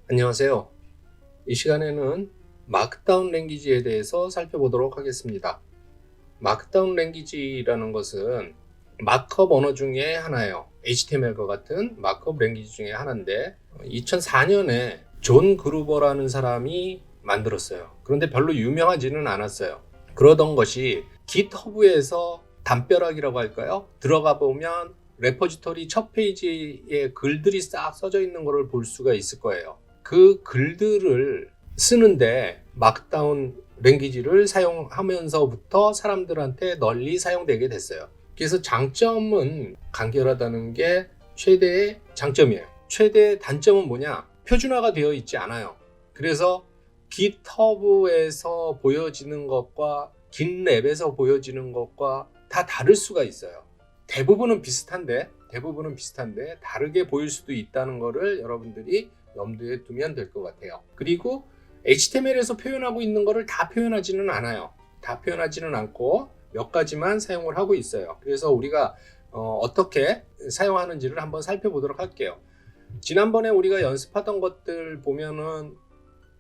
안녕하세요. 이 시간에는 마크다운 랭귀지에 대해서 살펴보도록 하겠습니다. 마크다운 랭귀지라는 것은 마크업 언어 중에 하나예요. HTML과 같은 마크업 랭귀지 중에 하나인데 2004년에 존 그루버라는 사람이 만들었어요. 그런데 별로 유명하지는 않았어요. 그러던 것이 깃허브에서 담벼락이라고 할까요? 들어가 보면 레포지토리 첫 페이지에 글들이 싹 써져 있는 것을 볼 수가 있을 거예요. 그 글들을 쓰는데 마크다운 랭귀지를 사용하면서부터 사람들한테 널리 사용되게 됐어요. 그래서 장점은 간결하다는 게 최대의 장점이에요. 최대의 단점은 뭐냐? 표준화가 되어 있지 않아요. 그래서 깃허브에서 보여지는 것과 깃랩에서 보여지는 것과 다 다를 수가 있어요. 대부분은 비슷한데 다르게 보일 수도 있다는 것을 여러분들이 염두에 두면 될 것 같아요. 그리고 HTML에서 표현하고 있는 것을 다 표현하지는 않아요. 다 표현하지는 않고 몇 가지만 사용을 하고 있어요. 그래서 우리가 어떻게 사용하는지를 한번 살펴보도록 할게요. 지난번에 우리가 연습하던 것들 보면은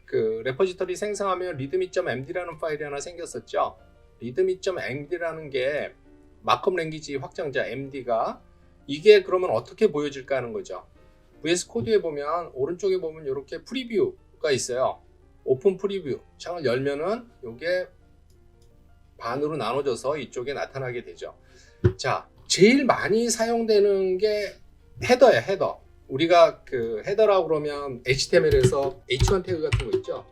그 레포지터리 생성하면 readme.md라는 파일이 하나 생겼었죠. readme.md라는 게 마크업 랭귀지 확장자 MD가 이게 그러면 어떻게 보여질까 하는 거죠. VS 코드에 보면 오른쪽에 보면 이렇게 프리뷰가 있어요. 오픈 프리뷰 창을 열면은 이게 반으로 나눠져서 이쪽에 나타나게 되죠. 자, 제일 많이 사용되는 게 헤더예요. 헤더. 우리가 그 헤더라고 그러면 HTML에서 H1 태그 같은 거 있죠.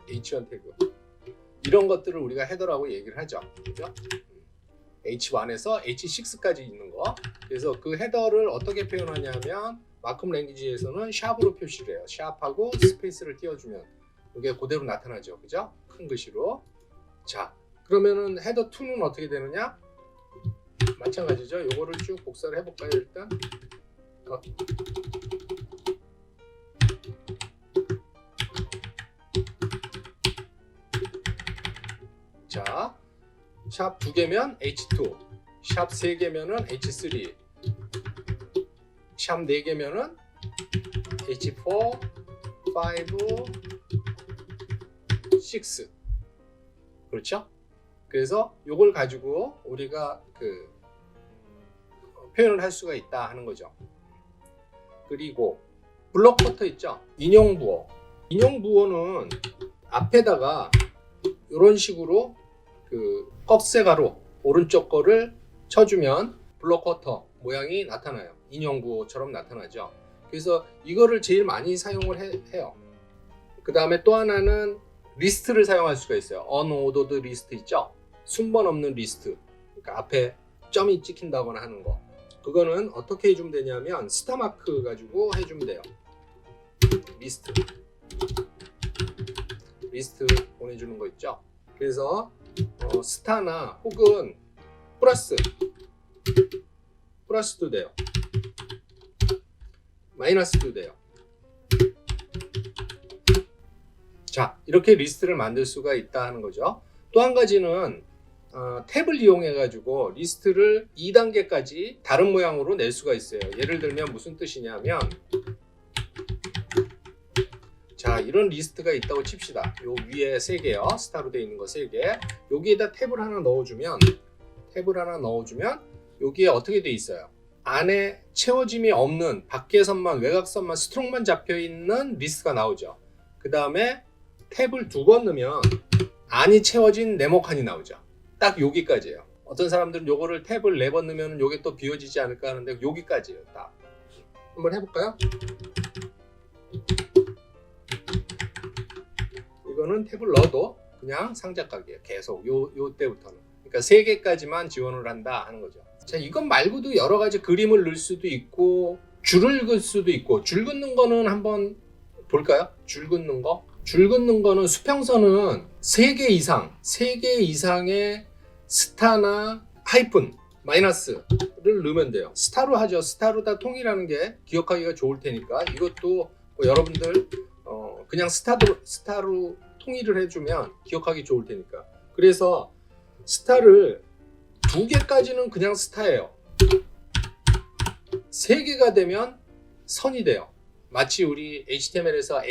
H1 태그 이런 것들을 우리가 헤더라고 얘기를 하죠. 그죠? H1에서 H6까지 있는 거. 그래서 그 헤더를 어떻게 표현하냐면 마크업 랭귀지에서는 샵으로 표시를 해요. 샵하고 스페이스를 띄워주면 이게 그대로 나타나죠. 그죠? 큰 글씨로. 자, 그러면은 헤더 2는 어떻게 되느냐? 마찬가지죠. 요거를 쭉 복사를 해볼까요? 일단 자, 샵 2개면 H2, 샵 3개면은 H3, 샵 4개면은 H4, 5, 6. 그렇죠? 그래서 이걸 가지고 우리가 그 표현을 할 수가 있다 하는 거죠. 그리고 블록 커터 있죠? 인용 부호. 인용 부호는 앞에다가 이런 식으로 그 꺽쇠 가로 오른쪽 거를 쳐주면 블록 커터 모양이 나타나요. 인용 부호처럼 나타나죠. 그래서 이거를 제일 많이 사용을 해요. 그 다음에 또 하나는 리스트를 사용할 수가 있어요. unordered 리스트 있죠? 순번 없는 리스트. 그러니까 앞에 점이 찍힌다거나 하는 거. 그거는 어떻게 해주면 되냐면 스타 마크 가지고 해주면 돼요. 리스트 보내주는 거 있죠? 그래서 스타나 혹은 플러스도 돼요. 마이너스도 돼요. 자, 이렇게 리스트를 만들 수가 있다 하는 거죠. 또 한 가지는 탭을 이용해 가지고 리스트를 2단계까지 다른 모양으로 낼 수가 있어요. 예를 들면 무슨 뜻이냐면 자, 이런 리스트가 있다고 칩시다. 요 위에 3개요. 스타로 되어 있는 거 3개. 여기에다 탭을 하나 넣어주면 여기에 어떻게 되어 있어요? 안에 채워짐이 없는 밖에선만 외곽선만 스트롱만 잡혀 있는 리스트가 나오죠. 그 다음에 탭을 2번 넣으면 안이 채워진 네모칸이 나오죠. 딱 여기까지예요. 어떤 사람들은 요거를 탭을 4번 넣으면 요게 또 비워지지 않을까 하는데 여기까지예요. 딱 한번 해볼까요? 이거는 탭을 넣어도 그냥 상자각이에요. 계속 요 때부터는. 그러니까 3개까지만 지원을 한다 하는 거죠. 자, 이것 말고도 여러 가지 그림을 넣을 수도 있고 줄을 긋을 수도 있고 줄 긋는 거는 한번 볼까요? 줄 긋는 거는 수평선은 3개 이상의 스타나 하이픈, 마이너스를 넣으면 돼요. 스타로 하죠. 스타로 다 통일하는 게 기억하기가 좋을 테니까 이것도 뭐 여러분들 그냥 스타로 통일을 해주면 기억하기 좋을 테니까. 그래서 스타를 2개까지는 그냥 스타예요. 3개가 되면 선이 돼요. 마치 우리 HTML에서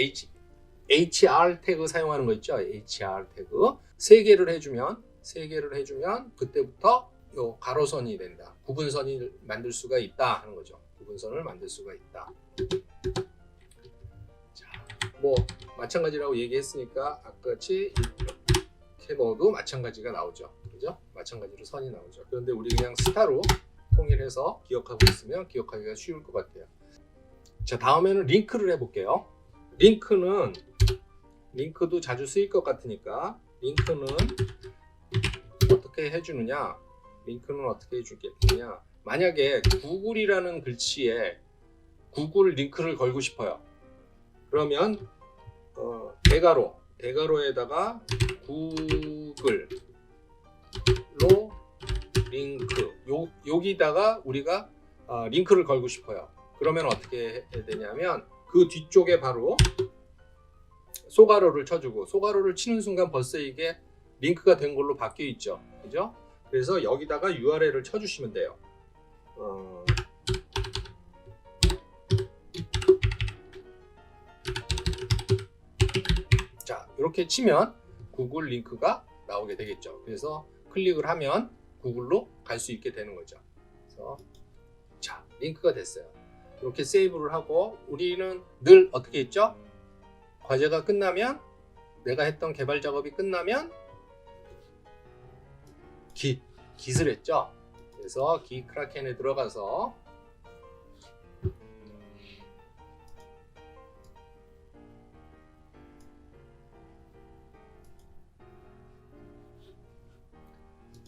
HR 태그 사용하는 거 있죠? HR 태그 3개를 해주면 그때부터 요 가로선이 된다. 구분선을 만들 수가 있다 하는 거죠. 구분선을 만들 수가 있다. 자, 뭐 마찬가지라고 얘기했으니까 아까 같이 이렇게 넣어도 마찬가지가 나오죠. 그죠? 마찬가지로 선이 나오죠. 그런데 우리 그냥 스타로 통일해서 기억하고 있으면 기억하기가 쉬울 것 같아요. 자, 다음에는 링크를 해볼게요. 링크도 자주 쓰일 것 같으니까 링크는 어떻게 해주느냐? 만약에 구글이라는 글씨에 구글 링크를 걸고 싶어요. 그러면 대괄호에다가 구글로 링크 여기다가 우리가 링크를 걸고 싶어요. 그러면 어떻게 해야 되냐면 그 뒤쪽에 바로 소괄호를 쳐주고 소괄호를 치는 순간 벌써 이게 링크가 된 걸로 바뀌어 있죠. 그죠? 그래서 여기다가 URL을 쳐주시면 돼요. 자, 이렇게 치면 구글 링크가 나오게 되겠죠. 그래서 클릭을 하면 구글로 갈 수 있게 되는 거죠. 그래서 자, 링크가 됐어요. 이렇게 세이브를 하고 우리는 늘 어떻게 했죠? 과제가 끝나면 내가 했던 개발 작업이 끝나면 git을 했죠. 그래서 git 크라켄에 들어가서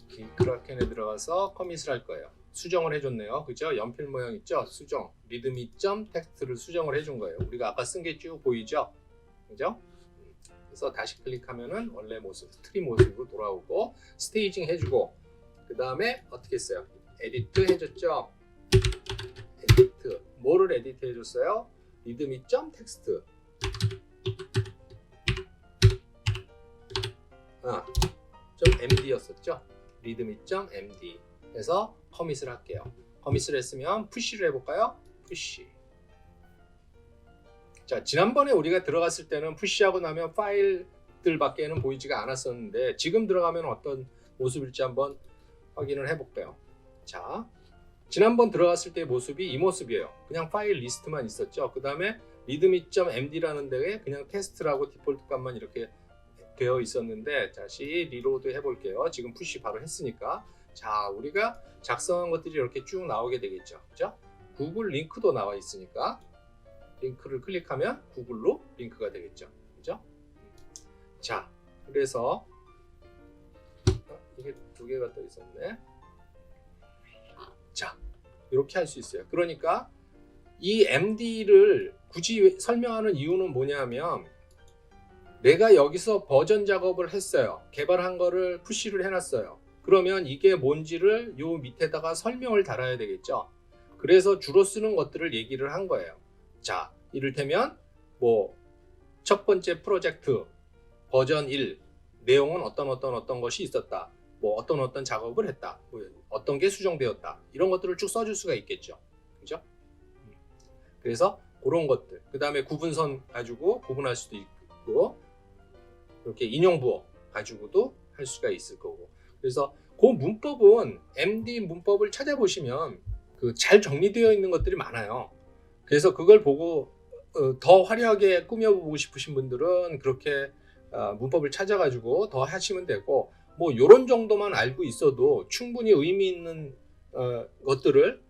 git 크라켄에 들어가서 커밋을 할 거예요. 수정을 해줬네요. 그죠? 연필 모양 있죠? 수정. readme.text를 수정을 해준 거예요. 우리가 아까 쓴 게 쭉 보이죠? 그죠? 그래서 다시 클릭하면은 원래 모습, 트리 모습으로 돌아오고 스테이징 해주고 그 다음에 어떻게 했어요? 에디트 해줬죠? 에디트. 뭐를 에디트 해줬어요? readme.text. .md였었죠? readme.md 해서 커밋을 할게요. 커밋을 했으면 푸시를 해볼까요? 푸시. 자, 지난번에 우리가 들어갔을 때는 푸시하고 나면 파일들밖에는 보이지가 않았었는데 지금 들어가면 어떤 모습일지 한번 확인을 해볼게요. 자, 지난번 들어갔을 때의 모습이 이 모습이에요. 그냥 파일 리스트만 있었죠. 그 다음에 readme.md라는 데에 그냥 테스트라고 디폴트 값만 이렇게 되어 있었는데 다시 리로드 해볼게요. 지금 푸시 바로 했으니까. 자, 우리가 작성한 것들이 이렇게 쭉 나오게 되겠죠. 그죠? 구글 링크도 나와 있으니까 링크를 클릭하면 구글로 링크가 되겠죠. 그죠? 자, 그래서 이게 2개가 더 있었네. 자, 이렇게 할 수 있어요. 그러니까 이 MD를 굳이 설명하는 이유는 뭐냐면 내가 여기서 버전 작업을 했어요. 개발한 거를 푸시를 해놨어요. 그러면 이게 뭔지를 요 밑에다가 설명을 달아야 되겠죠. 그래서 주로 쓰는 것들을 얘기를 한 거예요. 자, 이를테면 뭐 첫 번째 프로젝트 버전 1 내용은 어떤 것이 있었다. 뭐 어떤 작업을 했다. 뭐 어떤 게 수정되었다. 이런 것들을 쭉 써줄 수가 있겠죠. 그죠? 그래서 그런 것들. 그 다음에 구분선 가지고 구분할 수도 있고 이렇게 인용부호 가지고도 할 수가 있을 거고. 그래서 그 문법은 MD 문법을 찾아보시면 그 잘 정리되어 있는 것들이 많아요. 그래서 그걸 보고 더 화려하게 꾸며보고 싶으신 분들은 그렇게 문법을 찾아가지고 더 하시면 되고 뭐 이런 정도만 알고 있어도 충분히 의미 있는 것들을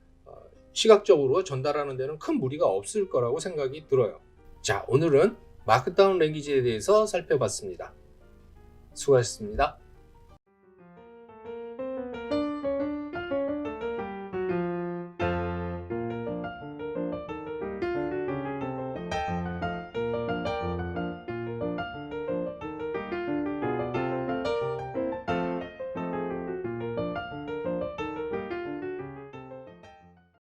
시각적으로 전달하는 데는 큰 무리가 없을 거라고 생각이 들어요. 자, 오늘은 마크다운 랭귀지에 대해서 살펴봤습니다. 수고하셨습니다.